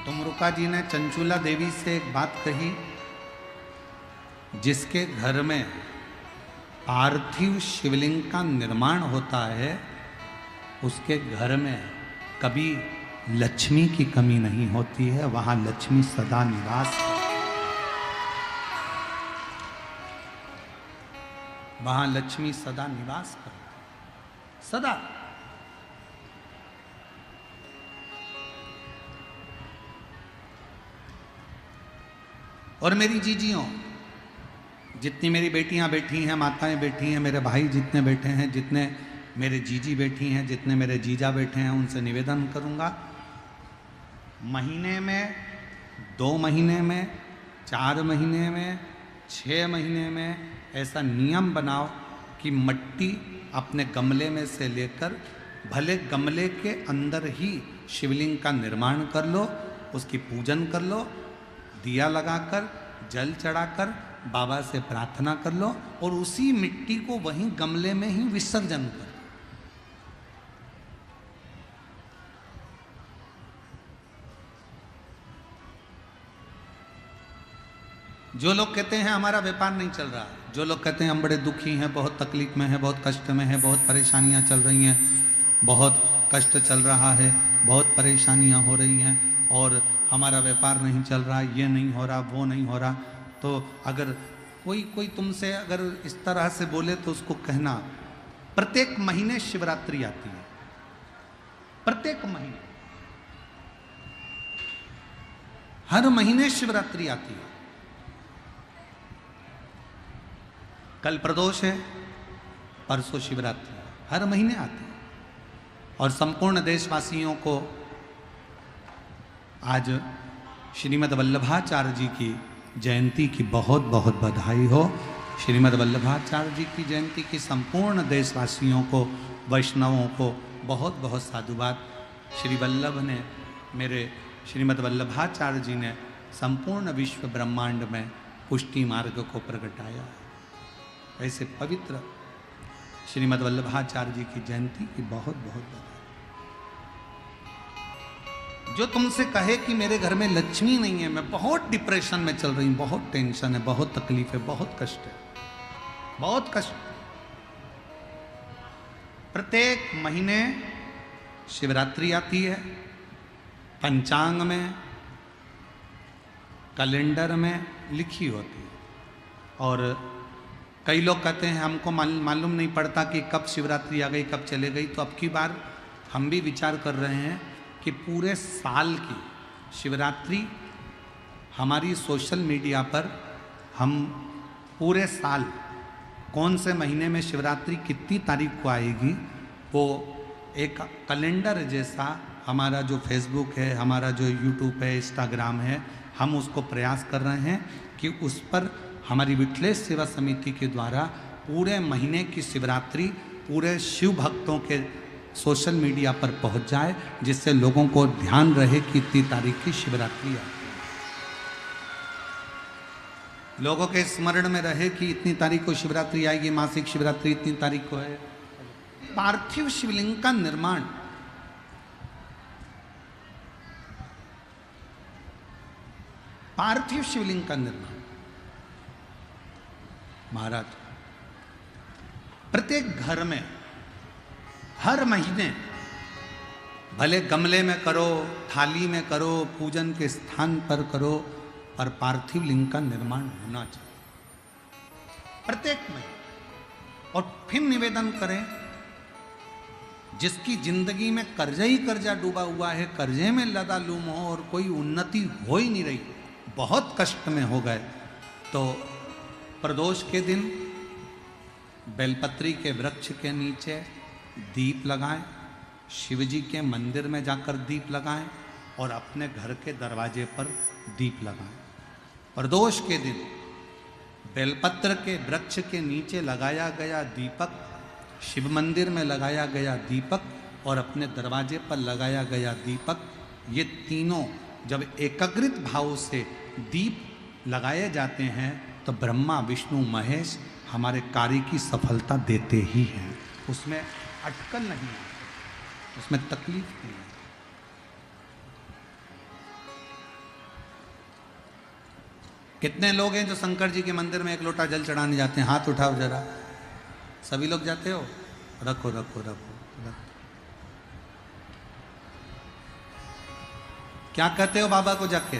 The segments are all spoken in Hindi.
तुमरुका जी ने चंचूला देवी से एक बात कही, जिसके घर में पार्थिव शिवलिंग का निर्माण होता है उसके घर में कभी लक्ष्मी की कमी नहीं होती है, वहां लक्ष्मी सदा निवास है। वहां लक्ष्मी सदा निवास करती, सदा। और मेरी जीजियों, जितनी मेरी बेटियां बैठी हैं, माताएं बैठी हैं, मेरे भाई जितने बैठे हैं, जितने मेरे जीजी बैठी हैं, जितने मेरे जीजा बैठे हैं, उनसे निवेदन करूंगा, महीने में, 2 महीने में, 4 महीने में, 6 महीने में ऐसा नियम बनाओ कि मिट्टी अपने गमले में से लेकर, भले गमले के अंदर ही शिवलिंग का निर्माण कर लो, उसकी पूजन कर लो, दिया लगाकर, जल चढ़ाकर बाबा से प्रार्थना कर लो और उसी मिट्टी को वहीं गमले में ही विसर्जन कर। जो लोग कहते हैं हमारा व्यापार नहीं चल रहा, जो लोग कहते हैं हम बड़े दुखी हैं, बहुत तकलीफ में हैं, बहुत कष्ट में हैं, बहुत परेशानियां चल रही हैं, बहुत कष्ट चल रहा है, बहुत परेशानियां हो रही हैं और हमारा व्यापार नहीं चल रहा, ये नहीं हो रहा, वो नहीं हो रहा, तो अगर कोई तुमसे अगर इस तरह से बोले तो उसको कहना, प्रत्येक महीने शिवरात्रि आती है, प्रत्येक महीने, हर महीने शिवरात्रि आती है। कल प्रदोष है, परसों शिवरात्रि, हर महीने आती है। और संपूर्ण देशवासियों को आज श्रीमद् वल्लभाचार्य जी की जयंती की बहुत बहुत बधाई हो। श्रीमद् वल्लभाचार्य जी की जयंती की संपूर्ण देशवासियों को, वैष्णवों को बहुत बहुत साधुवाद। श्री वल्लभ ने, मेरे श्रीमद् वल्लभाचार्य जी ने संपूर्ण विश्व ब्रह्मांड में पुष्टि मार्ग को प्रगटाया। ऐसे पवित्र श्रीमद् वल्लभाचार्य जी की जयंती की बहुत बहुत बधाई। जो तुमसे कहे कि मेरे घर में लक्ष्मी नहीं है, मैं बहुत डिप्रेशन में चल रही हूं, बहुत टेंशन है, बहुत तकलीफ है, बहुत कष्ट है, बहुत कष्ट। प्रत्येक महीने शिवरात्रि आती है, पंचांग में, कैलेंडर में लिखी होती है। और कई लोग कहते हैं हमको मालूम नहीं पड़ता कि कब शिवरात्रि आ गई, कब चले गई। तो अब की बार हम भी विचार कर रहे हैं कि पूरे साल की शिवरात्रि हमारी सोशल मीडिया पर, हम पूरे साल कौन से महीने में शिवरात्रि कितनी तारीख को आएगी, वो एक कैलेंडर जैसा हमारा जो फेसबुक है, हमारा जो यूट्यूब है, इंस्टाग्राम है, हम उसको प्रयास कर रहे हैं कि उस पर हमारी विठलेश सेवा समिति के द्वारा पूरे महीने की शिवरात्रि पूरे शिव भक्तों के सोशल मीडिया पर पहुंच जाए, जिससे लोगों को ध्यान रहे कि इतनी तारीख की शिवरात्रि आती है, लोगों के स्मरण में रहे कि इतनी तारीख को शिवरात्रि आएगी, मासिक शिवरात्रि इतनी तारीख को है। पार्थिव शिवलिंग का निर्माण, पार्थिव शिवलिंग का निर्माण महाराज प्रत्येक घर में हर महीने, भले गमले में करो, थाली में करो, पूजन के स्थान पर करो, पर पार्थिव लिंग का निर्माण होना चाहिए प्रत्येक महीने। और फिर निवेदन करें, जिसकी जिंदगी में कर्जा ही कर्जा डूबा हुआ है, कर्जे में लदा लूम हो और कोई उन्नति हो ही नहीं रही, बहुत कष्ट में हो गए, तो प्रदोष के दिन बेलपत्री के वृक्ष के नीचे दीप लगाएं, शिवजी के मंदिर में जाकर दीप लगाएं और अपने घर के दरवाजे पर दीप लगाएं। प्रदोष के दिन बेलपत्र के वृक्ष के नीचे लगाया गया दीपक, शिव मंदिर में लगाया गया दीपक और अपने दरवाजे पर लगाया गया दीपक, ये तीनों जब एकाग्रित भाव से दीप लगाए जाते हैं तो ब्रह्मा विष्णु महेश हमारे कार्य की सफलता देते ही हैं, उसमें अटकल नहीं है, उसमें तकलीफ नहीं है। कितने लोग हैं जो शंकर जी के मंदिर में एक लोटा जल चढ़ाने जाते हैं? हाथ उठाओ जरा। सभी लोग जाते हो? रखो रखो रखो रखो। क्या कहते हो बाबा को जाके?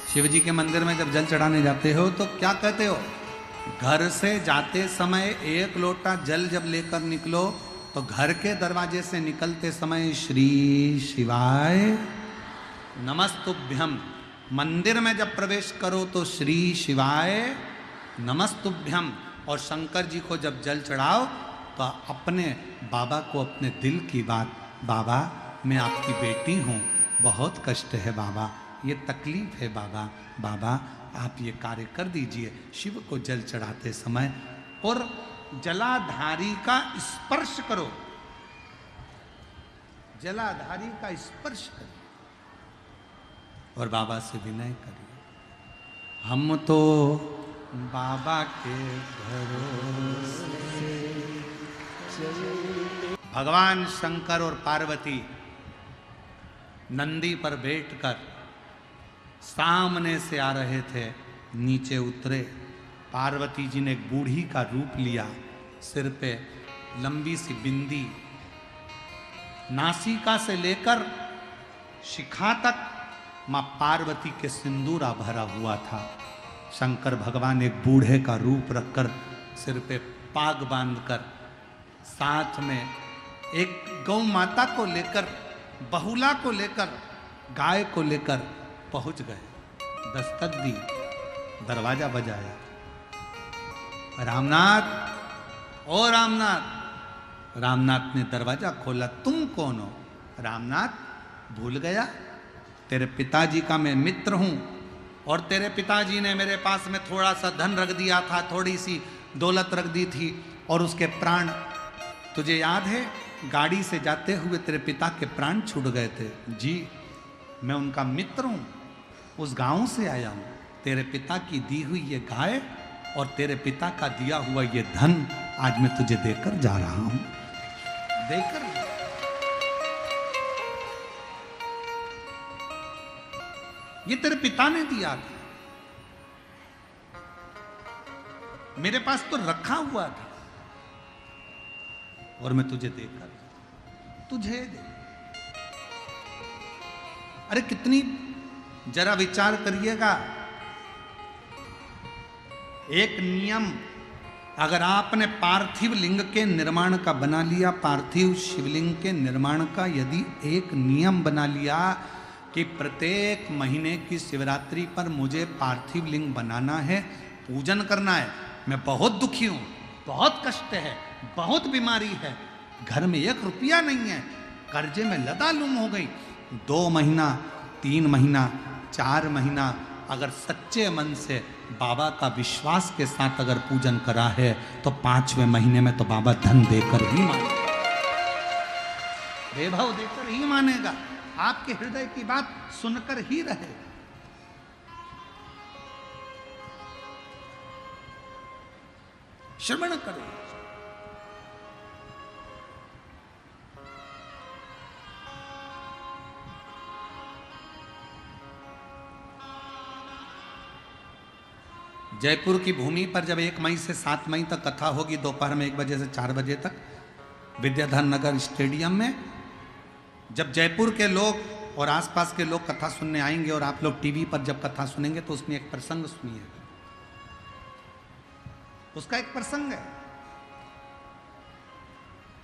शिव जी के मंदिर में जब जल चढ़ाने जाते हो तो क्या कहते हो? घर से जाते समय एक लोटा जल जब लेकर निकलो तो घर के दरवाजे से निकलते समय श्री शिवाय नमस्तुभ्यम। मंदिर में जब प्रवेश करो तो श्री शिवाय नमस्तुभ्यम। और शंकर जी को जब जल चढ़ाओ तो अपने बाबा को अपने दिल की बात, बाबा मैं आपकी बेटी हूँ, बहुत कष्ट है बाबा, ये तकलीफ है बाबा, बाबा आप ये कार्य कर दीजिए। शिव को जल चढ़ाते समय और जलाधारी का स्पर्श करो, जलाधारी का स्पर्श करो और बाबा से विनय करिए, हम तो बाबा के भरोसे। भगवान शंकर और पार्वती नंदी पर बैठकर सामने से आ रहे थे, नीचे उतरे। पार्वती जी ने एक बूढ़ी का रूप लिया, सिर पे लंबी सी बिंदी, नासिका से लेकर शिखा तक मां पार्वती के सिंदूरा भरा हुआ था। शंकर भगवान एक बूढ़े का रूप रखकर सिर पे पाग बांधकर साथ में एक गौ माता को लेकर, बहुला को लेकर, गाय को लेकर पहुंच गए। दस्तक दी, दरवाजा बजाया, रामनाथ, ओ रामनाथ। रामनाथ ने दरवाजा खोला। तुम कौन हो? रामनाथ भूल गया, तेरे पिताजी का मैं मित्र हूं और तेरे पिताजी ने मेरे पास में थोड़ा सा धन रख दिया था, थोड़ी सी दौलत रख दी थी और उसके प्राण तुझे याद है? गाड़ी से जाते हुए तेरे पिता के प्राण छूट गए थे। जी मैं उनका मित्र हूं, उस गांव से आया हूं। तेरे पिता की दी हुई ये गाय और तेरे पिता का दिया हुआ ये धन आज मैं तुझे देकर जा रहा हूं। देकर ये तेरे पिता ने दिया था, मेरे पास तो रखा हुआ था और मैं तुझे देकर तुझे दे। अरे कितनी, जरा विचार करिएगा। एक नियम, अगर आपने पार्थिव लिंग के निर्माण का बना लिया, पार्थिव शिवलिंग के निर्माण का यदि एक नियम बना लिया कि प्रत्येक महीने की शिवरात्रि पर मुझे पार्थिव लिंग बनाना है, पूजन करना है। मैं बहुत दुखी हूं, बहुत कष्ट है, बहुत बीमारी है, घर में 1 रुपया नहीं है, कर्जे में लदालुम हो गई। 2 महीना, 3 महीना, 4 महीना अगर सच्चे मन से बाबा का विश्वास के साथ अगर पूजन करा है तो 5वें महीने में तो बाबा धन देकर ही मानेगा, वैभव देकर ही मानेगा, आपके हृदय की बात सुनकर ही रहे। श्रवण करो। जयपुर की भूमि पर जब 1 मई से 7 मई तक कथा होगी, दोपहर में 1 बजे से 4 बजे तक विद्याधर नगर स्टेडियम में, जब जयपुर के लोग और आसपास के लोग कथा सुनने आएंगे और आप लोग टीवी पर जब कथा सुनेंगे तो उसमें एक प्रसंग सुनिए। उसका एक प्रसंग है,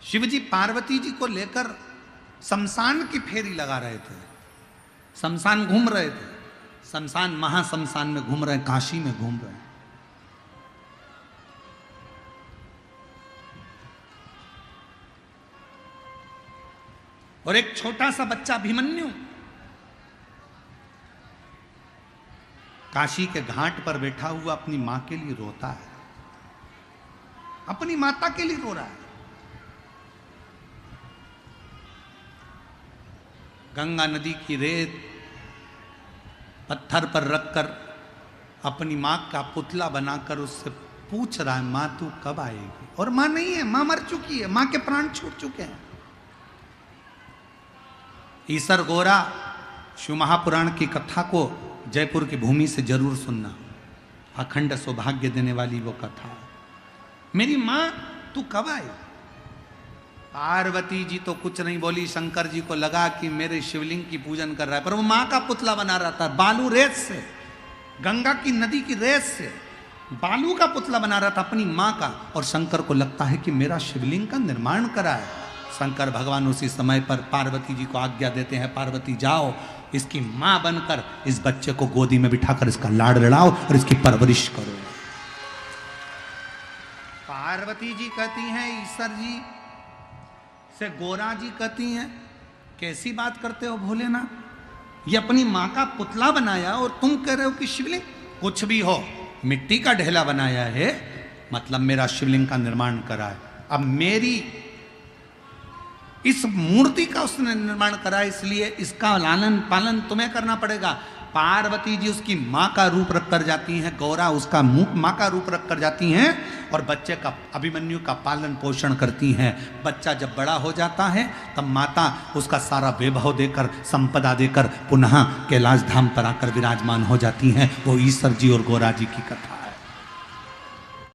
शिवजी पार्वती जी को लेकर शमशान की फेरी लगा रहे थे, शमशान घूम रहे थे, शमशान महाशमशान में घूम रहे हैं, काशी में घूम रहे हैं। और एक छोटा सा बच्चा अभिमन्यु काशी के घाट पर बैठा हुआ अपनी मां के लिए रोता है, अपनी माता के लिए रो रहा है। गंगा नदी की रेत पत्थर पर रखकर अपनी मां का पुतला बनाकर उससे पूछ रहा है, मां तू कब आएगी? और मां नहीं है, मां मर चुकी है, मां के प्राण छूट चुके हैं। ईसर गोरा शिव महापुराण की कथा को जयपुर की भूमि से जरूर सुनना, अखंड सौभाग्य देने वाली वो कथा। मेरी माँ तू कब आई? पार्वती जी तो कुछ नहीं बोली, शंकर जी को लगा कि मेरे शिवलिंग की पूजन कर रहा है, पर वो माँ का पुतला बना रहा था बालू रेत से, गंगा की नदी की रेत से बालू का पुतला बना रहा था अपनी माँ का। और शंकर को लगता है कि मेरा शिवलिंग का निर्माण करा है। शंकर भगवान उसी समय पर पार्वती जी को आज्ञा देते हैं, पार्वती जाओ इसकी माँ बनकर इस बच्चे को गोदी में बिठाकर इसका लाड़ लड़ाओ और इसकी परवरिश करो। पार्वती जी कहती हैं ईश्वर जी से, गोरा जी कहती हैं कैसी बात करते हो भोलेनाथ, ये अपनी माँ का पुतला बनाया और तुम कह रहे हो कि शिवलिंग? कुछ भी हो, मिट्टी का ढेला बनाया है, मतलब मेरा शिवलिंग का निर्माण करा है। अब मेरी इस मूर्ति का उसने निर्माण करा, इसलिए इसका लालन पालन तुम्हें करना पड़ेगा। पार्वती जी उसकी माँ का रूप रख कर जाती हैं, गौरा उसका मुख माँ का रूप रख कर जाती हैं और बच्चे का, अभिमन्यु का पालन पोषण करती हैं। बच्चा जब बड़ा हो जाता है तब माता उसका सारा वैभव देकर, संपदा देकर पुनः कैलाश धाम पर आकर विराजमान हो जाती हैं। वो ईश्वर जी और गौरा जी की कथा।